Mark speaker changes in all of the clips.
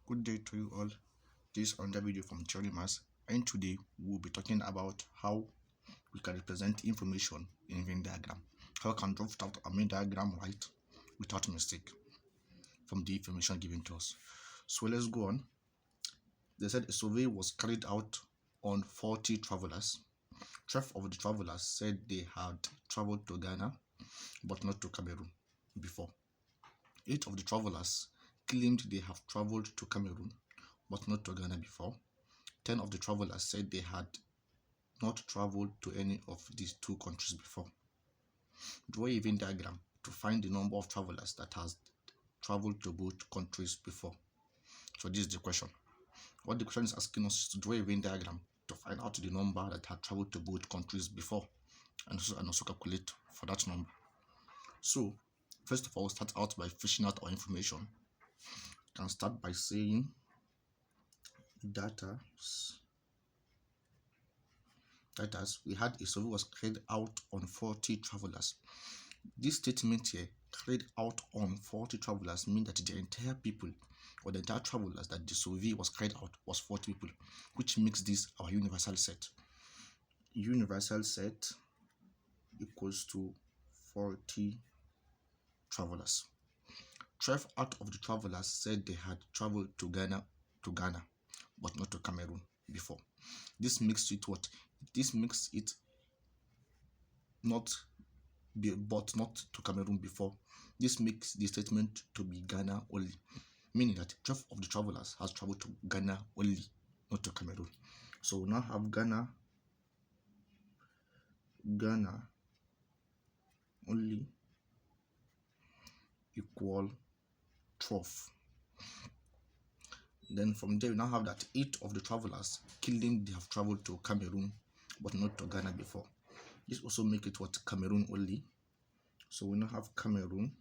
Speaker 1: Good day to you all. This is another video from Theoremax, and today we'll be talking about how we can represent information in Venn diagram. How we can draft out a Venn diagram right without mistake from the information given to us. So let's go on. They said a survey was carried out on 40 travelers. 12 of the travelers said they had traveled to Ghana but not to Cameroon before. 8 of the travelers claimed they have traveled to Cameroon but not to Ghana before. 10 of the travelers said they had not traveled to any of these two countries before. Draw a Venn diagram to find the number of travelers that has traveled to both countries before. So this is the question. What the question is asking us is to draw a Venn diagram to find out the number that had traveled to both countries before, and also calculate for that number. So first of all, start out by fishing out our information. You can start by saying data. We had a survey was carried out on 40 travelers. This statement here, carried out on 40 travelers, means that the entire people or the entire travelers that the survey was carried out was 40 people, which makes this our universal set. Universal set equals to 40 travelers. 12 out of the travelers said they had traveled to Ghana but not to Cameroon before. This makes it what? This makes it not to Cameroon before. This makes the statement to be Ghana only, meaning that 12 of the travelers has traveled to Ghana only, not to Cameroon. So we now have Ghana only equal 12. Then from there we now have that 8 of the travelers claim they have traveled to Cameroon but not to Ghana before. This also make it what? Cameroon only. So we now have Cameroon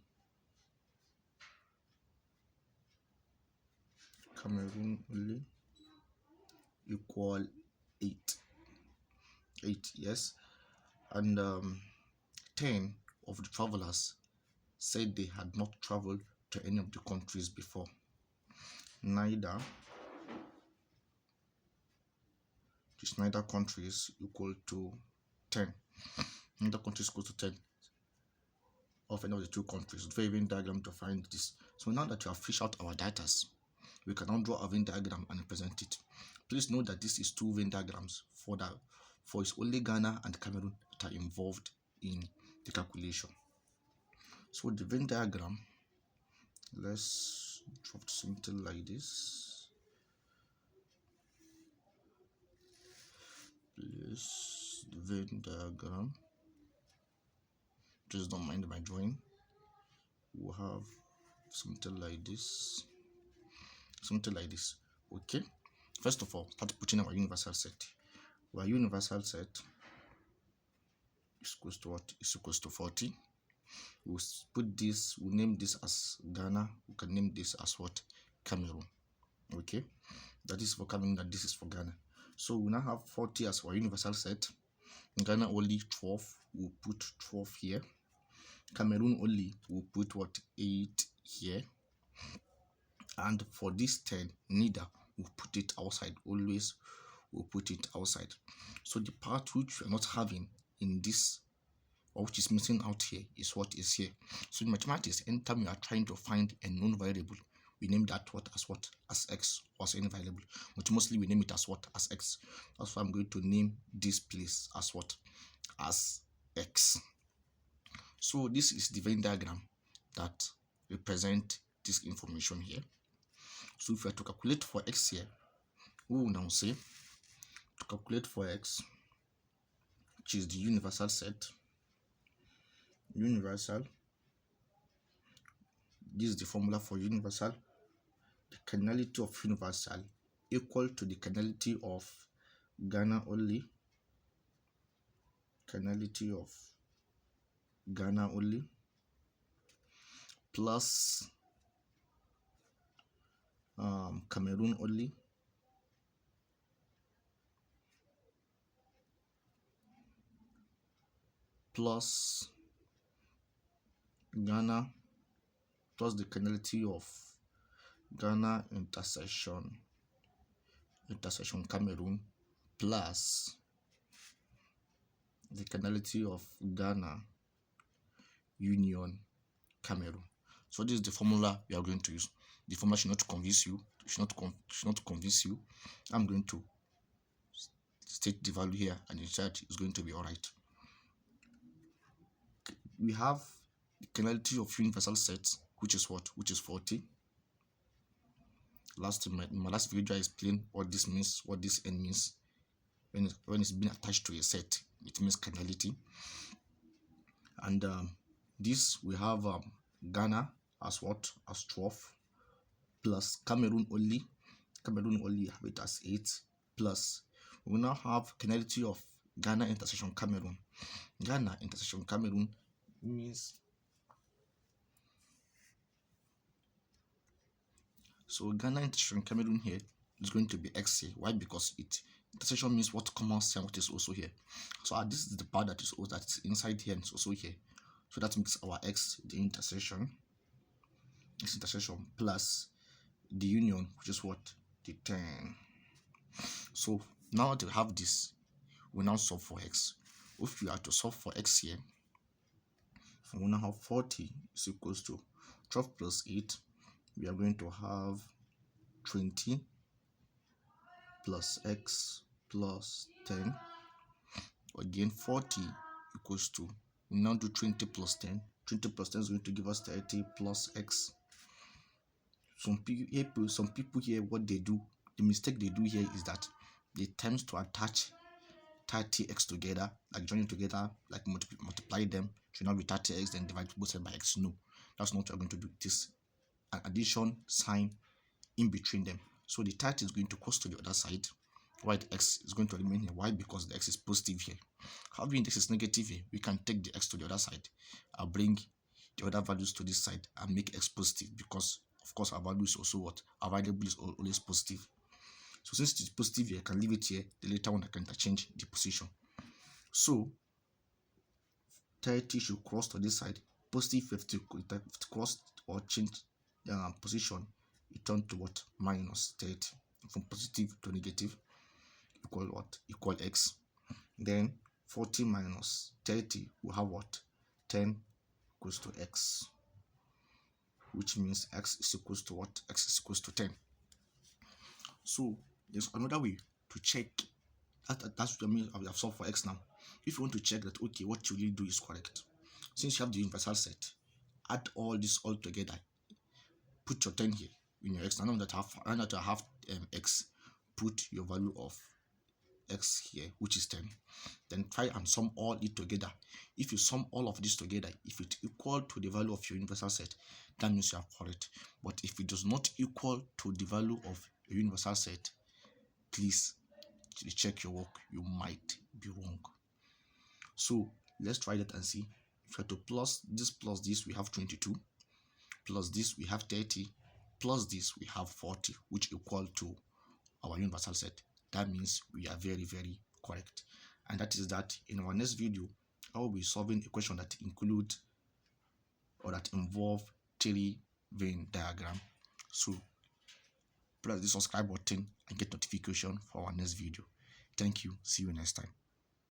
Speaker 1: only equal 8. Yes. And 10 of the travelers said they had not traveled to any of the countries before. Neither countries equal to 10. Neither countries equal to 10 of any of the two countries. Draw a Venn diagram to find this. So now that we have fished out our data, we can now draw a Venn diagram and represent it. Please note that this is two Venn diagrams for it's only Ghana and Cameroon that are involved in the calculation. So the Venn diagram, let's draw something like this. Please, the Venn diagram. Please don't mind my drawing. We'll have something like this. Okay. First of all, start putting our universal set. Our universal set is equals to what? Is equals to 40. We'll put this, we'll name this as Ghana. We can name this as what? Cameroon. Okay. That is for Cameroon, that this is for Ghana. So we now have 40 as our universal set. In Ghana only 12, we'll put 12 here. Cameroon only, we'll put what? 8 here. And for this 10, neither, we'll put it outside. Always we'll put it outside. So the part which we're not having in this, or which is missing out here, is what is here. So in mathematics, anytime we are trying to find a known variable, we name that as x, or as any variable, but mostly we name it as as x. That's why I'm going to name this place as as x. So this is the Venn diagram that represent this information here. So if we are to calculate for x here, we will now say to calculate for x, which is the universal set. Universal, this is the formula for universal. The cardinality of universal equal to the cardinality of Ghana only. Cardinality of Ghana only plus Cameroon only plus Ghana plus the cardinality of Ghana intersection Cameroon plus the cardinality of Ghana union Cameroon. So this is the formula we are going to use. The formula should not convince you. Should not convince you. I'm going to state the value here, and inside is going to be all right. We have the cardinality of universal sets, which is what? Which is 40. In my last video, I explained what this means, what this n means. When it's been attached to a set, it means cardinality. And this we have Ghana as what? As 12 plus Cameroon only have it as 8 plus we now have cardinality of Ghana intersection Cameroon. Ghana intersection Cameroon means, so Ghana intersection Cameroon here is going to be x here. Why? Because intersection means what comes here, what is also here. So this is the part that is inside here and it's also here. So that makes our x the intersection. This intersection plus the union, which is what? The 10. So now that we have this, we now solve for x. If we are to solve for x here, we now have 40 is equals to 12 plus 8. We are going to have 20 plus x plus 10. Again, 40 equals to, we now do 20 plus 10. 20 plus 10 is going to give us 30 plus x. Some people here, what they do, the mistake they do here is that they tend to attach 30x together, like join it together, like multiply them, should not be 30x, then divide both sides by x. No, that's not what we're going to do. This an addition sign in between them. So the 30 is going to cross to the other side, while the x is going to remain here. Why? Because the x is positive here. Having the x is negative here, we can take the x to the other side. I'll bring the other values to this side and make x positive, because of course our value is also what? Our variable is always positive. So since it is positive here, I can leave it here. The later one I can interchange the position. So 30 should cross to this side. Positive 50 cross or change position, it turns to what? Minus 30. From positive to negative equal what? Equal x. Then 40 minus 30 will have what? 10 equals to x, which means x is equals to what? X is equals to 10. So there's another way to check that's what I mean. I have solved for x now. If you want to check that, okay, what you really do is correct, since you have the universal set, add all this all together, put your 10 here in your x. Now that I have x, put your value of x here, which is 10. Then try and sum all it together. If you sum all of this together, if it equal to the value of your universal set, that means you are correct. But if it does not equal to the value of your universal set, please check your work. You might be wrong. So let's try that and see. If you have to plus this, we have 22. Plus this, we have 30. Plus this, we have 40, which equal to our universal set. That means we are very, very correct. And that is that. In our next video, I will be solving a question that include or that involve 3 Venn diagram. So press the subscribe button and get notification for our next video. Thank you. See you next time.